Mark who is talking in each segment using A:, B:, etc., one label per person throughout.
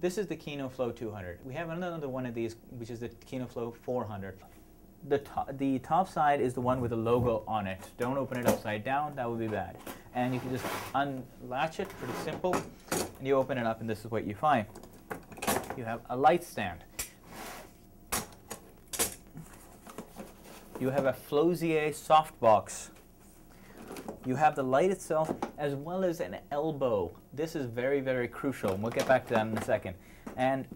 A: this is the Kinoflo 200. We have another one of these, which is the Kinoflo 400. The top side is the one with the logo on it. Don't open it upside down, that would be bad. And you can just unlatch it, pretty simple, and you open it up and this is what you find. You have a light stand. You have a Flozier softbox. You have the light itself as well as an elbow. This is very, very crucial, and we'll get back to that in a second. And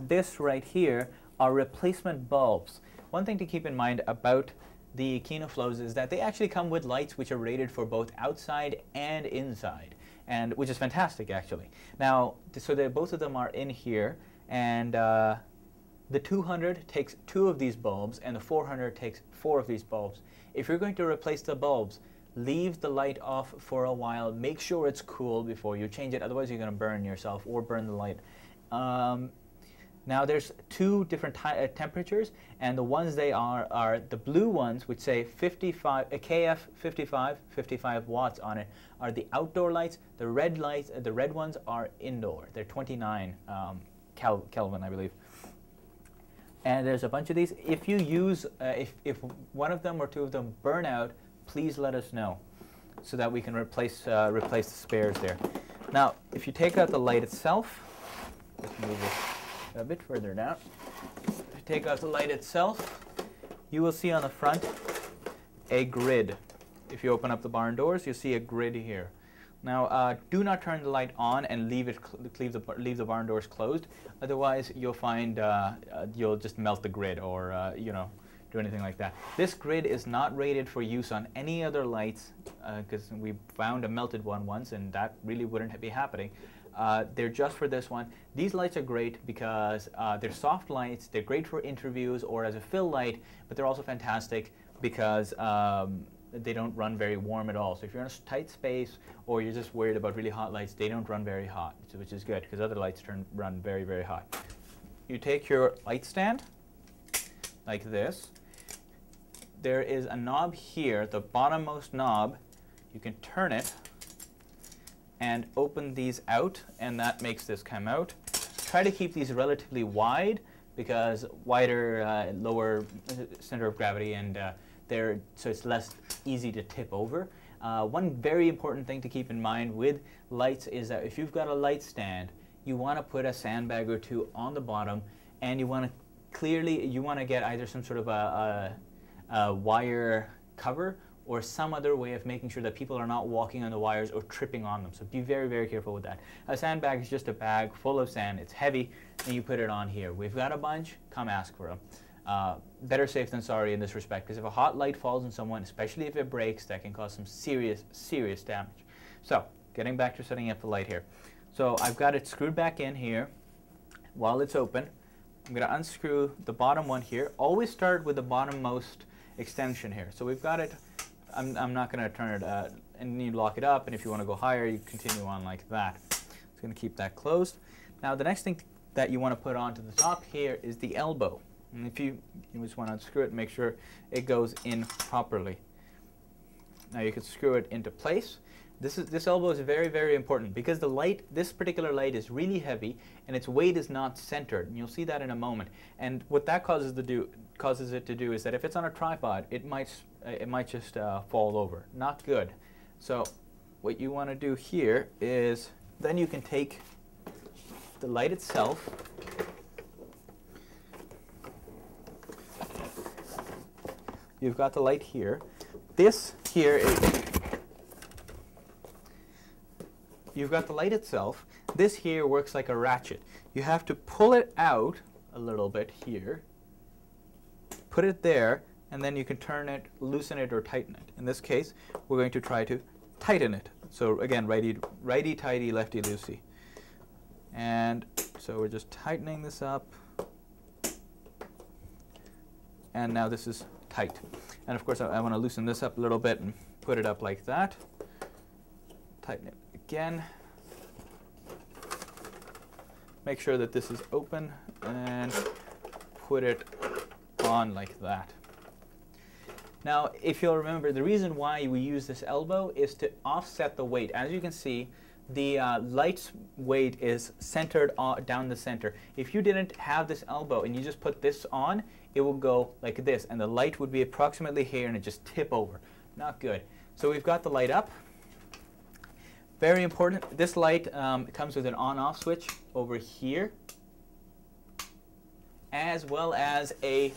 A: this right here are replacement bulbs. One thing to keep in mind about the Kinoflos is that they actually come with lights which are rated for both outside and inside, and which is fantastic actually. Now, so both of them are in here, and the 200 takes 2 of these bulbs, and the 400 takes 4 of these bulbs. If you're going to replace the bulbs, leave the light off for a while. Make sure it's cool before you change it, otherwise you're going to burn yourself or burn the light. Now there's 2 different temperatures, and the ones they are the blue ones, which say 55 KF 55 watts on it, are the outdoor lights. The red lights, the red ones are indoor. They're 29 Kelvin, I believe. And there's a bunch of these. If you use, if one of them or 2 of them burn out, please let us know, so that we can replace the spares there. Now, if you take out the light itself, let's move this a bit further down. If you take out the light itself, you will see on the front a grid. If you open up the barn doors, you'll see a grid here. Now, do not turn the light on and leave the barn doors closed. Otherwise, you'll find you'll just melt the grid, or you know, do anything like that. This grid is not rated for use on any other lights, because we found a melted one once, and that really wouldn't be happening. They're just for this one. These lights are great because they're soft lights. They're great for interviews or as a fill light, but they're also fantastic because they don't run very warm at all. So if you're in a tight space or you're just worried about really hot lights, they don't run very hot, which is good because other lights run very, very hot. You take your light stand like this. There is a knob here, the bottommost knob. You can turn it and open these out, and that makes this come out. Try to keep these relatively wide because wider, lower center of gravity, and so it's less easy to tip over. One very important thing to keep in mind with lights is that if you've got a light stand, you want to put a sandbag or 2 on the bottom, and you want to get either some sort of a wire cover or some other way of making sure that people are not walking on the wires or tripping on them. So be very, very careful with that. A sandbag is just a bag full of sand. It's heavy, and you put it on here. We've got a bunch. Come ask for them. Better safe than sorry in this respect, because if a hot light falls on someone, especially if it breaks, that can cause some serious, serious damage. So, getting back to setting up the light here. So I've got it screwed back in here. While it's open, I'm going to unscrew the bottom one here. Always start with the bottommost extension here. So we've got it. I'm not going to turn it, and you lock it up, and if you want to go higher, you continue on like that. It's going to keep that closed. Now the next thing that you want to put onto the top here is the elbow. And if you just want to unscrew it and make sure it goes in properly. Now you can screw it into place. This elbow is very, very important because the light, this particular light is really heavy and its weight is not centered. And you'll see that in a moment. And what that causes it to do is that if it's on a tripod, it might just fall over. Not good. So what you want to do here is then you can take the light itself. You've got the light here. This here is, you've got the light itself. This here works like a ratchet. You have to pull it out a little bit here, put it there, and then you can turn it, loosen it, or tighten it. In this case, we're going to try to tighten it. So again, righty-tighty, lefty-loosey. And so we're just tightening this up. And now this is tight. And of course, I want to loosen this up a little bit and put it up like that. Tighten it again. Make sure that this is open and put it on like that. Now, if you'll remember, the reason why we use this elbow is to offset the weight. As you can see, the light's weight is centered down the center. If you didn't have this elbow and you just put this on, it will go like this, and the light would be approximately here and it just tip over. Not good. So we've got the light up. Very important, this light comes with an on-off switch over here, as well as a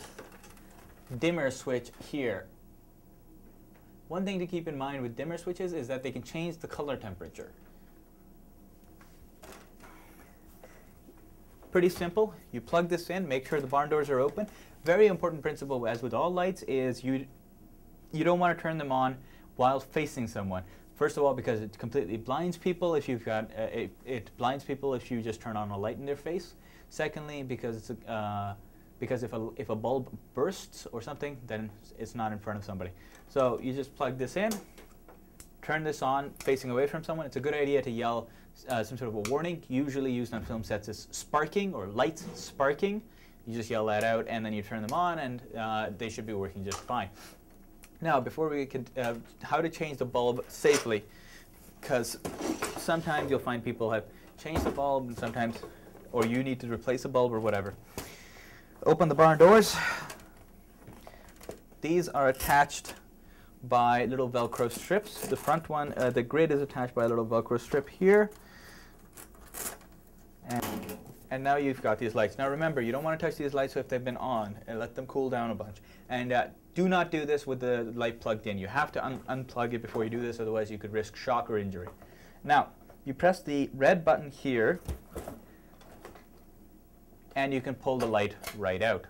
A: dimmer switch here. One thing to keep in mind with dimmer switches is that they can change the color temperature. Pretty simple. You plug this in, make sure the barn doors are open. Very important principle, as with all lights, is you don't want to turn them on while facing someone. First of all, because it completely blinds people if you've got it blinds people if you just turn on a light in their face. Secondly, because if a bulb bursts or something, then it's not in front of somebody. So you just plug this in, turn this on facing away from someone. It's a good idea to yell some sort of a warning, usually used on film sets as sparking or lights sparking. You just yell that out and then you turn them on, and they should be working just fine. Now, before we could, how to change the bulb safely, because sometimes you'll find people have changed the bulb and sometimes, or you need to replace a bulb or whatever. Open the barn doors. These are attached by little Velcro strips. The front one, the grid is attached by a little Velcro strip here. And now you've got these lights. Now remember, you don't want to touch these lights if they've been on, and let them cool down a bunch. And do not do this with the light plugged in. You have to unplug it before you do this, otherwise you could risk shock or injury. Now, you press the red button here, and you can pull the light right out.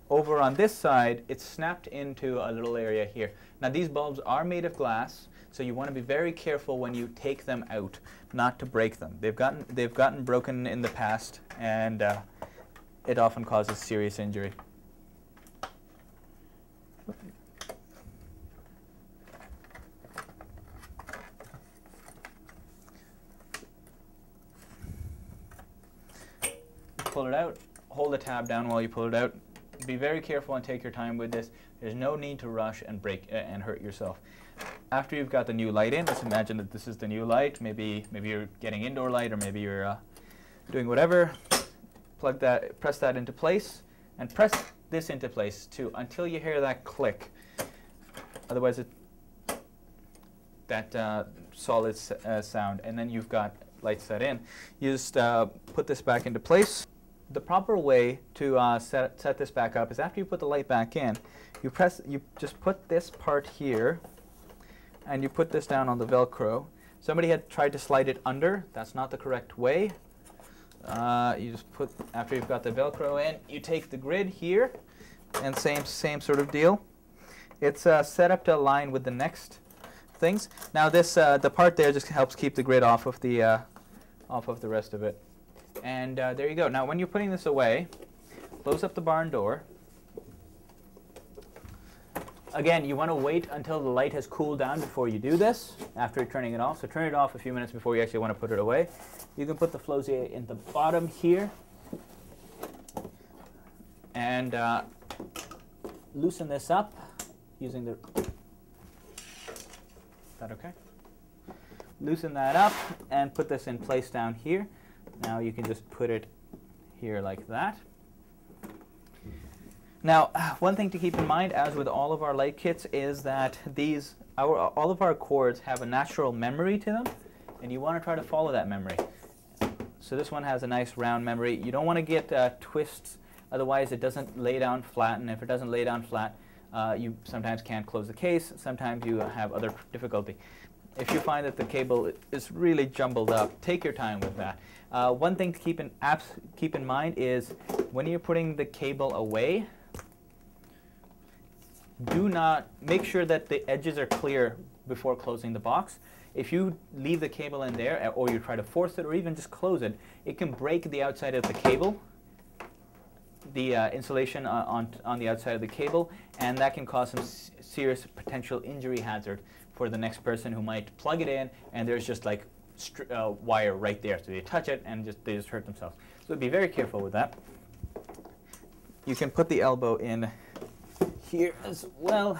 A: Over on this side, it's snapped into a little area here. Now these bulbs are made of glass, so you want to be very careful when you take them out, not to break them. They've gotten broken in the past, and it often causes serious injury. Pull it out, hold the tab down while you pull it out. Be very careful and take your time with this. There's no need to rush and break and hurt yourself. After you've got the new light in, let's imagine that this is the new light. Maybe you're getting indoor light, or maybe you're doing whatever. Plug that, press that into place, and press this into place too until you hear that click. Otherwise, that solid sound, and then you've got light set in. You just put this back into place. The proper way to set this back up is after you put the light back in, you just put this part here, and you put this down on the Velcro. Somebody had tried to slide it under. That's not the correct way. You just put, after you've got the Velcro in, you take the grid here, and same sort of deal. It's set up to align with the next things. Now this the part there just helps keep the grid off of the rest of it. And there you go. Now when you're putting this away, close up the barn door. Again, you want to wait until the light has cooled down before you do this, after turning it off. So turn it off a few minutes before you actually want to put it away. You can put the Flosier in the bottom here, and loosen this up using the... Is that okay? Loosen that up and put this in place down here. Now you can just put it here like that. Now, one thing to keep in mind, as with all of our light kits, is that all of our cords have a natural memory to them, and you want to try to follow that memory. So this one has a nice round memory. You don't want to get twists, otherwise it doesn't lay down flat, and if it doesn't lay down flat, you sometimes can't close the case. Sometimes you have other difficulty. If you find that the cable is really jumbled up, take your time with that. One thing to keep in mind is when you're putting the cable away, do not make sure that the edges are clear before closing the box. If you leave the cable in there, or you try to force it, or even just close it, it can break the outside of the cable, the insulation on the outside of the cable, and that can cause some serious potential injury hazard for the next person who might plug it in, and there's just like wire right there, so they touch it and they just hurt themselves. So be very careful with that. You can put the elbow in here as well.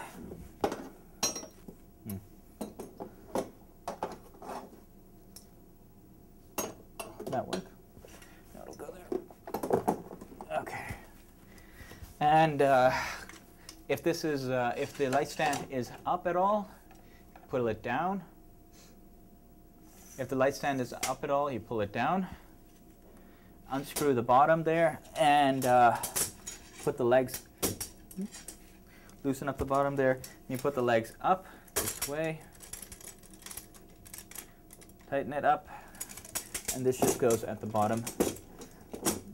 A: that work? That'll go there. Okay. And if the light stand is up at all, pull it down. If the light stand is up at all, you pull it down. Unscrew the bottom there and put the legs, loosen up the bottom there. You put the legs up this way, tighten it up, and this just goes at the bottom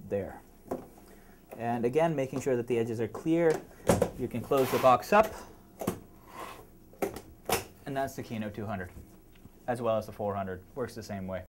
A: there. And again, making sure that the edges are clear. You can close the box up, and that's the Kino 200, as well as the 400. Works the same way.